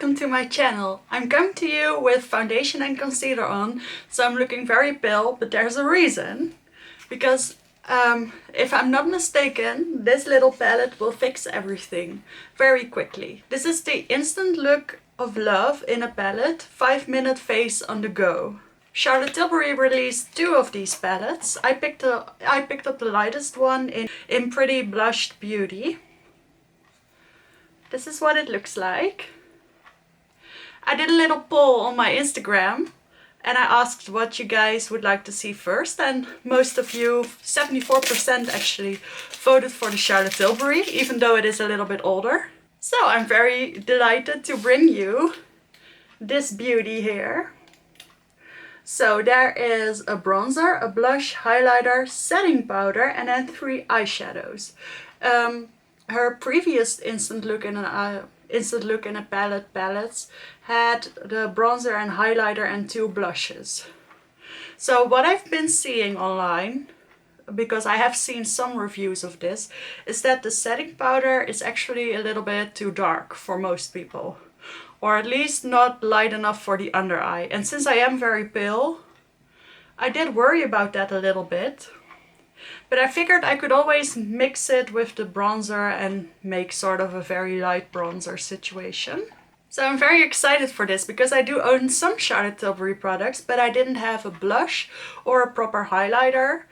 welcome to my channel. I'm coming to you with foundation and concealer on, so I'm looking very pale, but there's a reason. Because if I'm not mistaken, this little palette will fix everything very quickly. This is the Instant Look of Love in a palette, 5-minute face on the go. Charlotte Tilbury released 2 of these palettes. I picked up the lightest one in Pretty Blushed Beauty. This is what it looks like. I did a little poll on my Instagram and I asked what you guys would like to see first, and most of you, 74% actually, voted for the Charlotte Tilbury, even though it is a little bit older. So I'm very delighted to bring you this beauty here. So there is a bronzer, a blush, highlighter, setting powder, and then 3 eyeshadows. Her previous Instant Look in a Palette palettes had the bronzer and highlighter and 2 blushes. So what I've been seeing online, because I have seen some reviews of this, is that the setting powder is actually a little bit too dark for most people. Or at least not light enough for the under eye. And since I am very pale, I did worry about that a little bit. But I figured I could always mix it with the bronzer and make sort of a very light bronzer situation. So I'm very excited for this because I do own some Charlotte Tilbury products, but I didn't have a blush or a proper highlighter.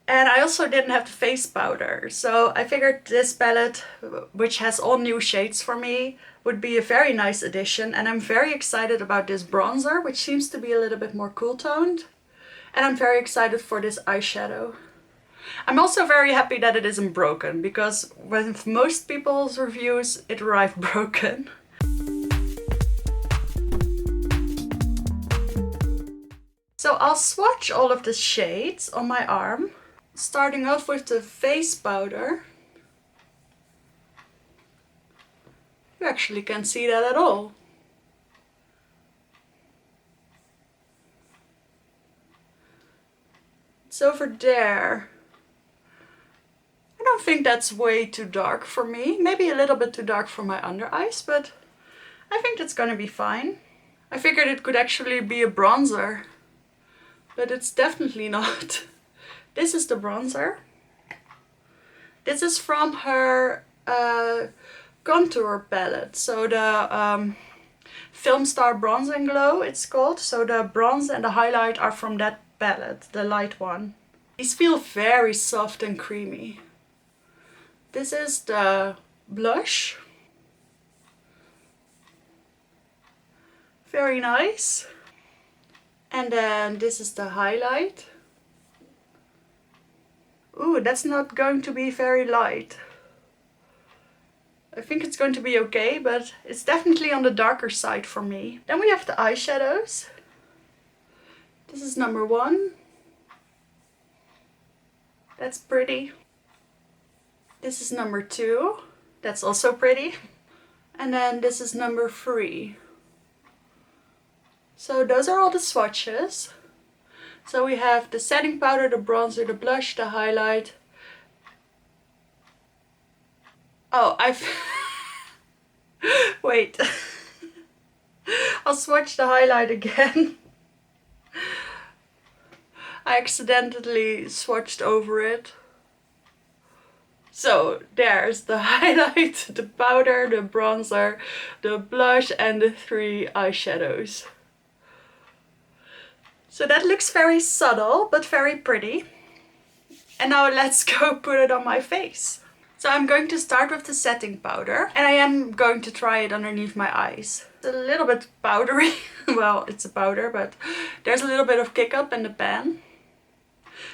And I also didn't have the face powder. So I figured this palette, which has all new shades for me, would be a very nice addition. And I'm very excited about this bronzer, which seems to be a little bit more cool toned. And I'm very excited for this eyeshadow. I'm also very happy that it isn't broken, because with most people's reviews it arrived broken. So I'll swatch all of the shades on my arm, starting off with the face powder. You actually can't see that at all. It's over there. I don't think that's way too dark for me. Maybe a little bit too dark for my under eyes, but I think that's gonna be fine. I figured it could actually be a bronzer, but it's definitely not. This is the bronzer. This is from her contour palette. So the Film Star Bronze and Glow, it's called. So the bronze and the highlight are from that palette, the light one. These feel very soft and creamy. This is the blush. Very nice. And then this is the highlight. Ooh, that's not going to be very light. I think it's going to be okay, but it's definitely on the darker side for me. Then we have the eyeshadows. This is number 1. That's pretty. This is number 2. That's also pretty. And then this is number 3. So those are all the swatches. So we have the setting powder, the bronzer, the blush, the highlight. Oh, wait. I'll swatch the highlight again. I accidentally swatched over it. So there's the highlight, the powder, the bronzer, the blush, and the 3 eyeshadows. So that looks very subtle, but very pretty. And now let's go put it on my face. So I'm going to start with the setting powder, and I am going to try it underneath my eyes. It's a little bit powdery. Well, it's a powder, but there's a little bit of kick up in the pan.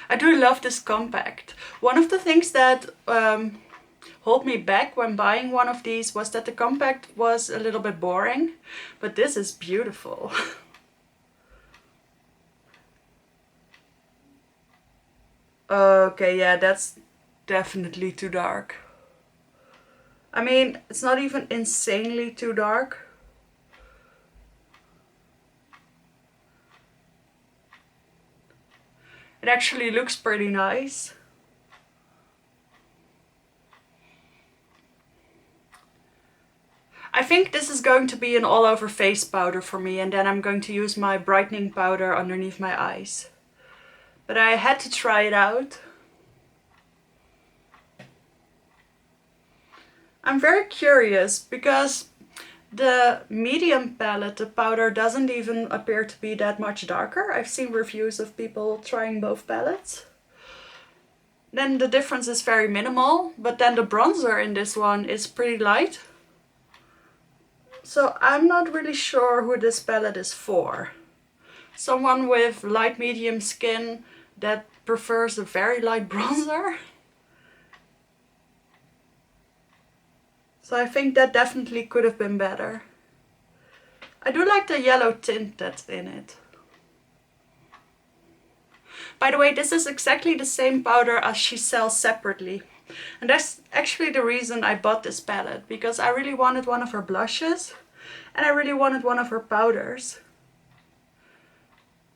I do love this compact. One of the things that hold me back when buying one of these was that the compact was a little bit boring, but this is beautiful. Okay, yeah, that's definitely too dark. I mean, it's not even insanely too dark. It actually looks pretty nice. I think this is going to be an all over face powder for me, and then I'm going to use my brightening powder underneath my eyes. But I had to try it out. I'm very curious because the medium palette, the powder, doesn't even appear to be that much darker. I've seen reviews of people trying both palettes. Then the difference is very minimal, but then the bronzer in this one is pretty light. So I'm not really sure who this palette is for. Someone with light medium skin that prefers a very light bronzer. So I think that definitely could have been better. I do like the yellow tint that's in it. By the way, this is exactly the same powder as she sells separately. And that's actually the reason I bought this palette, because I really wanted one of her blushes and I really wanted one of her powders.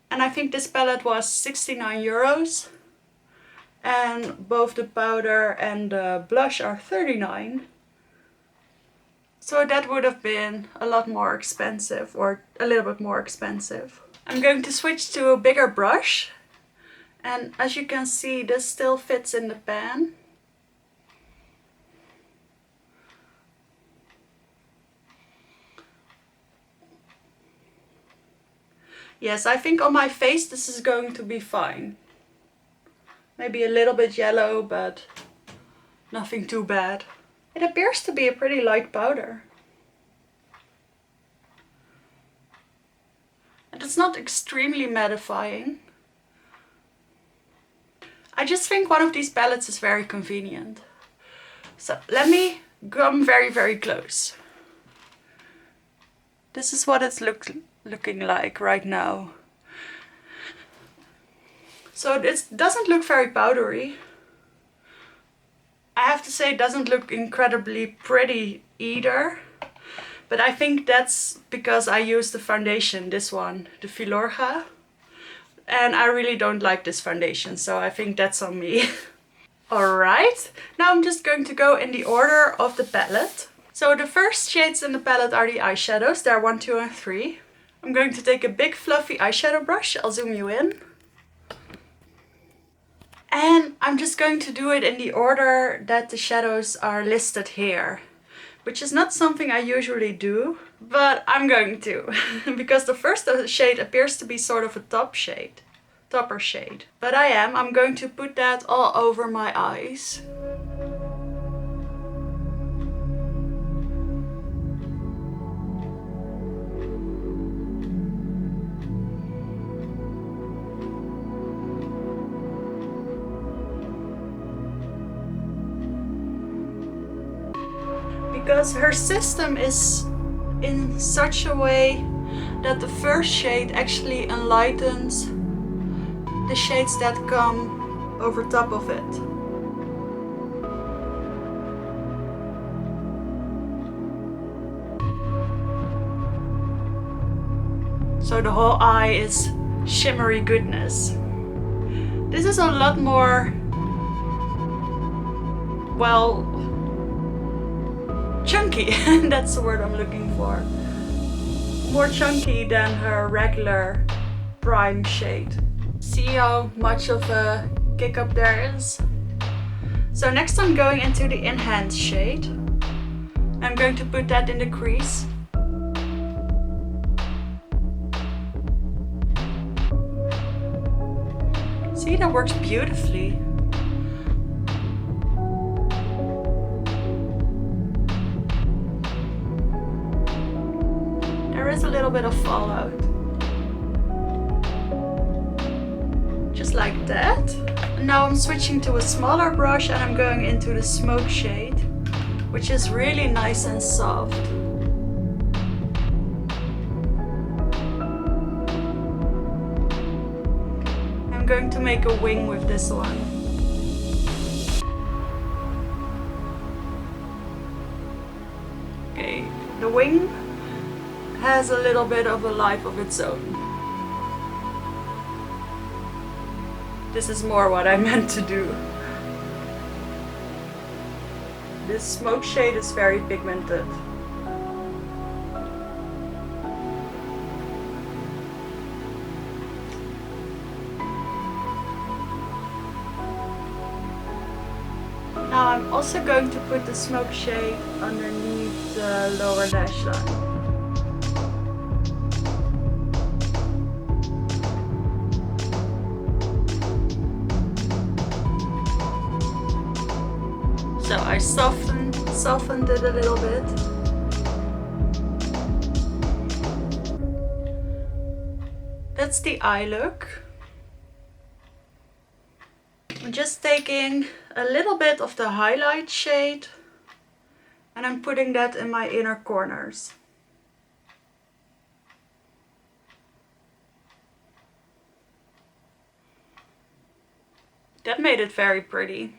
And I think this palette was 69 euros. And both the powder and the blush are 39. So that would have been a lot more expensive, or a little bit more expensive. I'm going to switch to a bigger brush. And as you can see, this still fits in the pan. Yes, I think on my face this is going to be fine. Maybe a little bit yellow, but nothing too bad. It appears to be a pretty light powder. And it's not extremely mattifying. I just think one of these palettes is very convenient. So let me come very, very close. This is what it's looking like right now. So this doesn't look very powdery. I have to say it doesn't look incredibly pretty either. But I think that's because I used the foundation, this one, the Filorga. And I really don't like this foundation, so I think that's on me. Alright, now I'm just going to go in the order of the palette. So the first shades in the palette are the eyeshadows. There are 1, 2 and 3. I'm going to take a big fluffy eyeshadow brush. I'll zoom you in. And I'm just going to do it in the order that the shadows are listed here. Which is not something I usually do, but I'm going to. Because the first shade appears to be sort of a topper shade. But I'm going to put that all over my eyes. Because her system is in such a way that the first shade actually enlightens the shades that come over top of it. So the whole eye is shimmery goodness. This is a lot more, well, chunky. That's the word I'm looking for. More chunky than her regular prime shade. See how much of a kick up there is? So next I'm going into the enhanced shade. I'm going to put that in the crease. See, that works beautifully. There is a little bit of fallout. Just like that. And now I'm switching to a smaller brush and I'm going into the smoke shade, which is really nice and soft. I'm going to make a wing with this one. Okay, the wing has a little bit of a life of its own. This is more what I meant to do. This smoke shade is very pigmented. I'm also going to put the smoke shade underneath the lower lash line. So I softened it a little bit. That's the eye look. I'm just taking a little bit of the highlight shade and I'm putting that in my inner corners. That made it very pretty.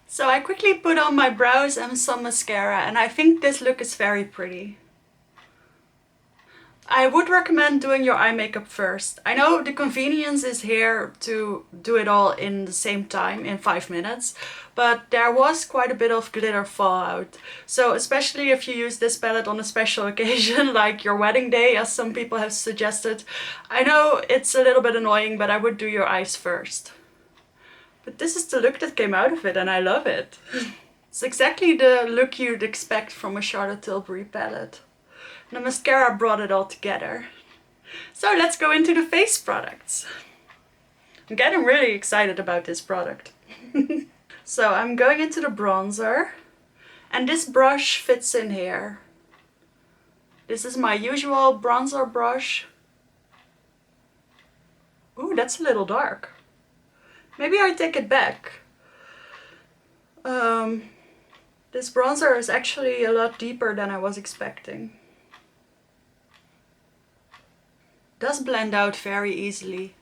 So I quickly put on my brows and some mascara, and I think this look is very pretty. I would recommend doing your eye makeup first. I know the convenience is here to do it all in the same time, in 5 minutes, but there was quite a bit of glitter fallout. So especially if you use this palette on a special occasion, like your wedding day, as some people have suggested. I know it's a little bit annoying, but I would do your eyes first. But this is the look that came out of it, and I love it. It's exactly the look you'd expect from a Charlotte Tilbury palette. The mascara brought it all together. So let's go into the face products. I'm getting really excited about this product. So I'm going into the bronzer. And this brush fits in here. This is my usual bronzer brush. Ooh, that's a little dark. Maybe I take it back. This bronzer is actually a lot deeper than I was expecting. Does blend out very easily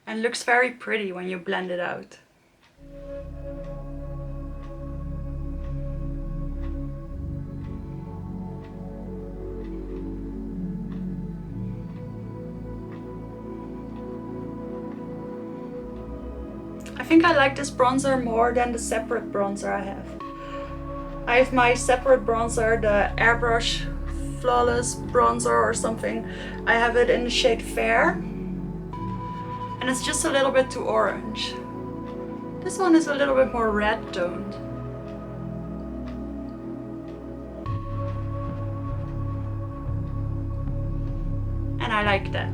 and looks very pretty when you blend it out. I think I like this bronzer more than the separate bronzer I have. I have my separate bronzer, the Airbrush Flawless bronzer or something. I have it in the shade Fair, and it's just a little bit too orange. This one is a little bit more red toned. And I like that.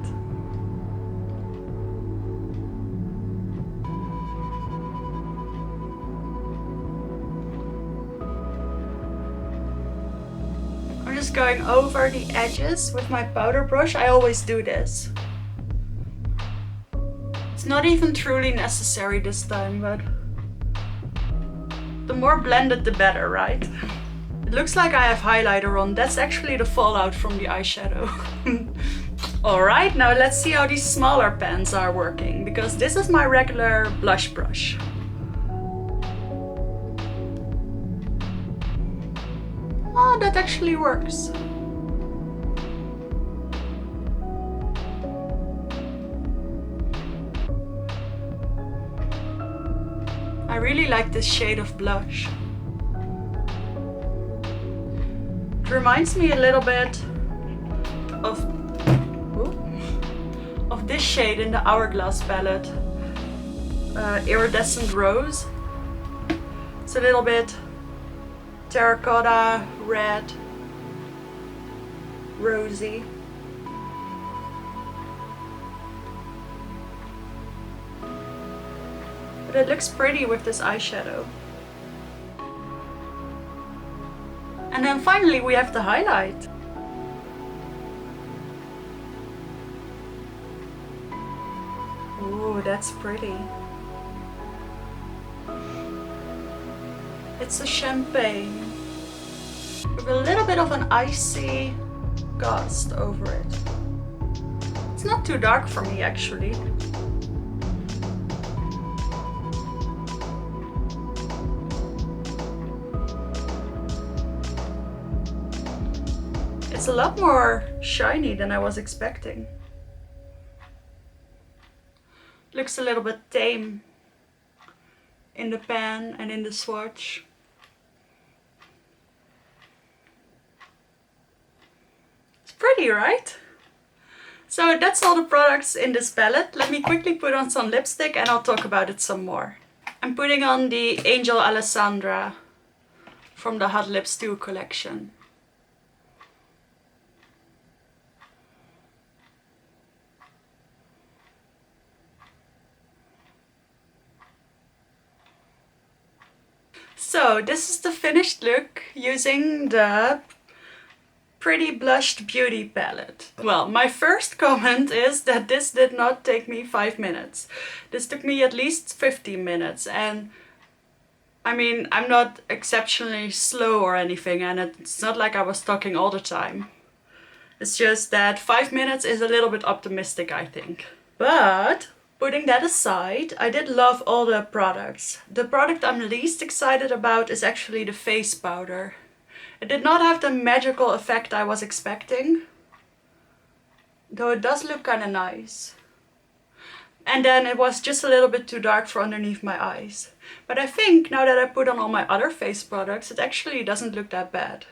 Just going over the edges with my powder brush. I always do this. It's not even truly necessary this time, but the more blended the better, right? It looks like I have highlighter on. That's actually the fallout from the eyeshadow. Alright, now let's see how these smaller pans are working, because this is my regular blush brush. Oh, that actually works. I really like this shade of blush. It reminds me a little bit of this shade in the Hourglass palette, Iridescent Rose. It's a little bit terracotta, red, rosy. But it looks pretty with this eyeshadow. And then finally we have the highlight. Ooh, that's pretty. It's a champagne with a little bit of an icy gust over it. It's not too dark for me actually. It's a lot more shiny than I was expecting. Looks a little bit tame in the pan and in the swatch. It's pretty, right? So that's all the products in this palette. Let me quickly put on some lipstick and I'll talk about it some more. I'm putting on the Angel Alessandra from the Hot Lips 2 collection. So this is the finished look using the Pretty Blushed Beauty palette. Well, my first comment is that this did not take me 5 minutes. This took me at least 15 minutes, and I mean, I'm not exceptionally slow or anything, and it's not like I was talking all the time. It's just that 5 minutes is a little bit optimistic, I think. But putting that aside, I did love all the products. The product I'm least excited about is actually the face powder. It did not have the magical effect I was expecting, though it does look kind of nice. And then it was just a little bit too dark for underneath my eyes. But I think now that I put on all my other face products, it actually doesn't look that bad.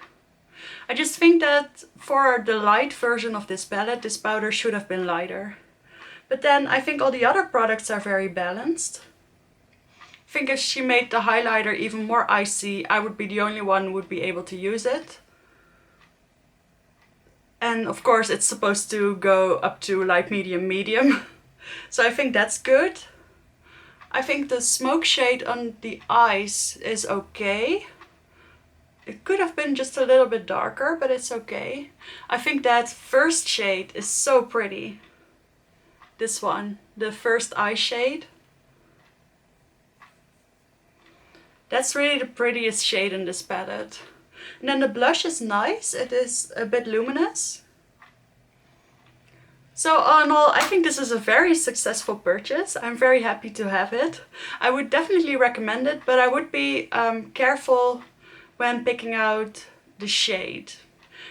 I just think that for the light version of this palette, this powder should have been lighter. But then I think all the other products are very balanced. I think if she made the highlighter even more icy, I would be the only one who would be able to use it. And of course it's supposed to go up to light medium medium. So I think that's good. I think the smoke shade on the eyes is okay. It could have been just a little bit darker, but it's okay. I think that first shade is so pretty. This one, the first eye shade. That's really the prettiest shade in this palette. And then the blush is nice. It is a bit luminous. So all in all, I think this is a very successful purchase. I'm very happy to have it. I would definitely recommend it, but I would be careful when picking out the shade.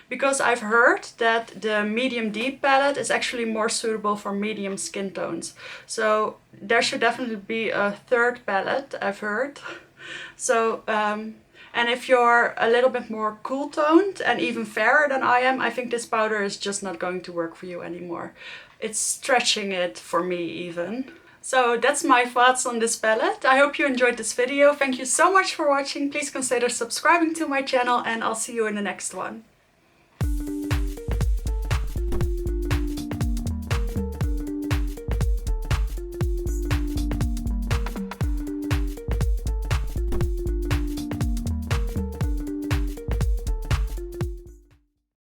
Because I've heard that the medium deep palette is actually more suitable for medium skin tones. So there should definitely be a third palette, I've heard. So, and if you're a little bit more cool toned and even fairer than I am, I think this powder is just not going to work for you anymore. It's stretching it for me even. So that's my thoughts on this palette. I hope you enjoyed this video. Thank you so much for watching. Please consider subscribing to my channel, and I'll see you in the next one.